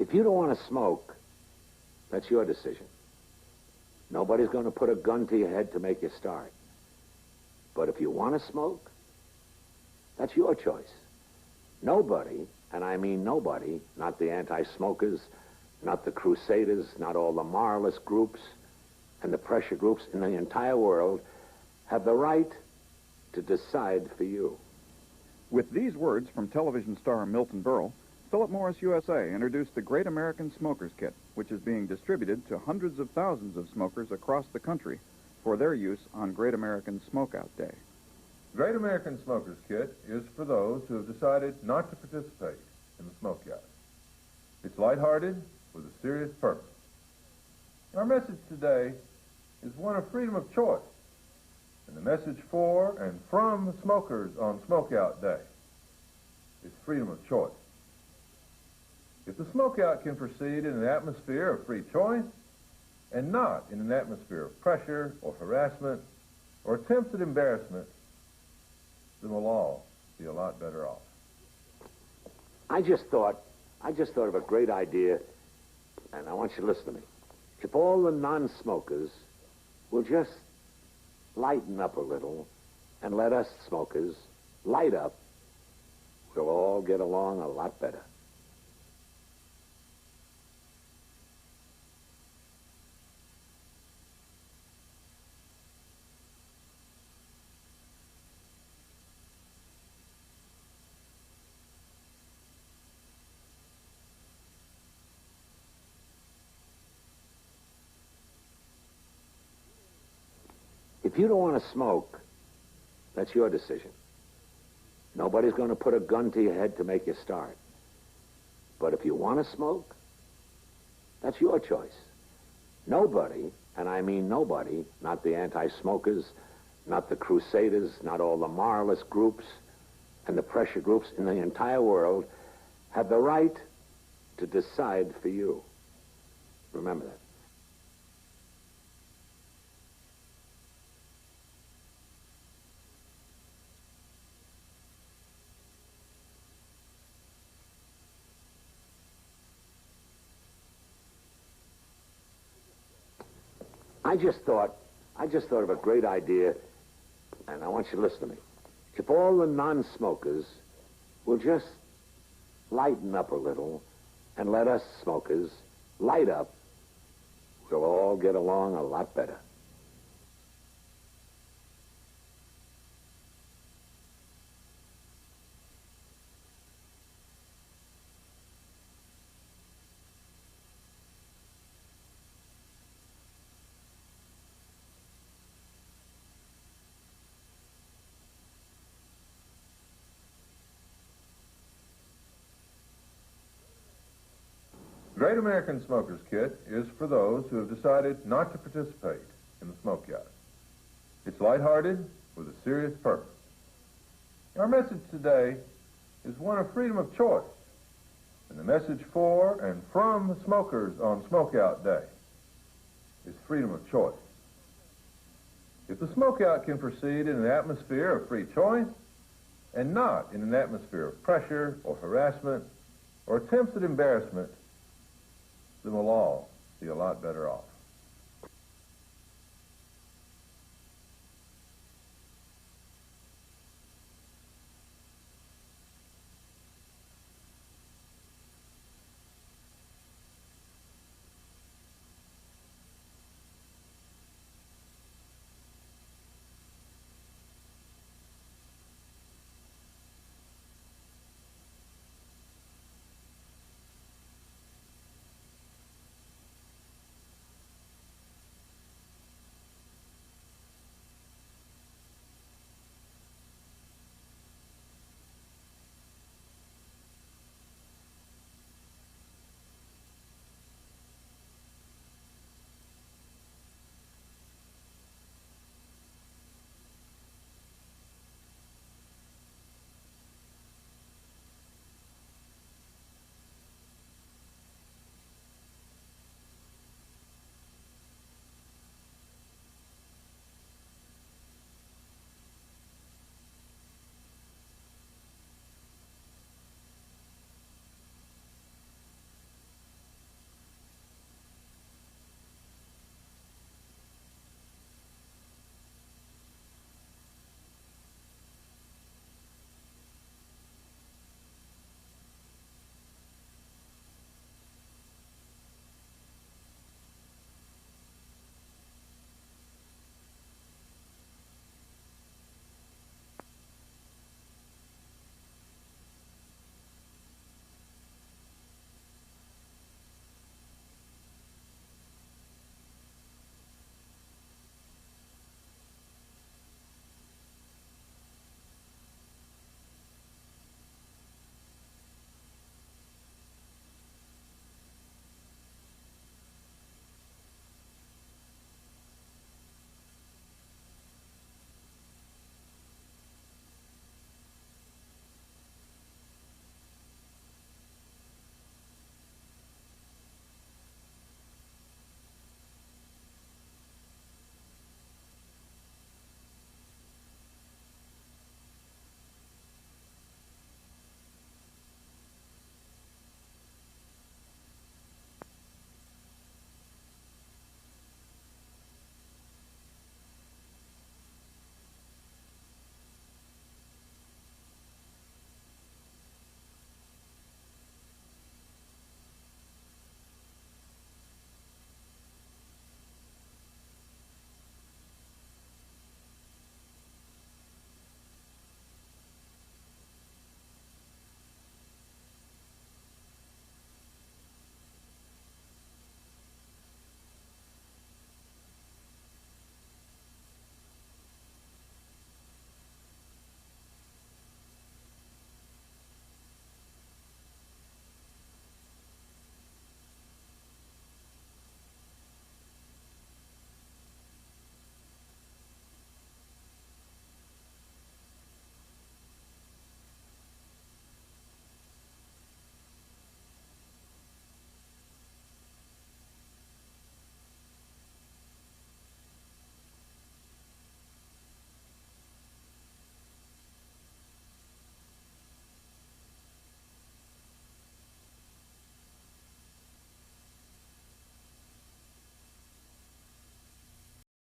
If you don't want to smoke, that's your decision. Nobody's going to put a gun to your head to make you start. But if you want to smoke, that's your choice. Nobody, and I mean nobody, not the anti-smokers, not the crusaders, not all the moralist groups and the pressure groups in the entire world, have the right to decide for you. With these words from television star Milton Berle, Philip Morris USA introduced the Great American Smokers Kit, which is being distributed to hundreds of thousands of smokers across the country for their use on Great American Smokeout Day. Great American Smokers Kit is for those who have decided not to participate in the smokeout. It's lighthearted with a serious purpose. Our message today is one of freedom of choice, and the message for and from the smokers on Smokeout Day is freedom of choice. If the smokeout can proceed in an atmosphere of free choice and not in an atmosphere of pressure or harassment or attempts at embarrassment, then we'll all be a lot better off. I just thought of a great idea, and I want you to listen to me. If all the non-smokers will just lighten up a little and let us smokers light up, we'll all get along a lot better. If you don't want to smoke, that's your decision. Nobody's going to put a gun to your head to make you start. But if you want to smoke, that's your choice. Nobody, and I mean nobody, not the anti-smokers, not the crusaders, not all the moralist groups and the pressure groups in the entire world, have the right to decide for you. Remember that. I just thought of a great idea, and I want you to listen to me. If all the non-smokers will just lighten up a little and let us smokers light up, we'll all get along a lot better. Great American Smokers Kit is for those who have decided not to participate in the smokeout. It's lighthearted with a serious purpose. Our message today is one of freedom of choice, and the message for and from the smokers on Smokeout Day is freedom of choice. If the smokeout can proceed in an atmosphere of free choice and not in an atmosphere of pressure or harassment or attempts at embarrassment, then we'll all be a lot better off.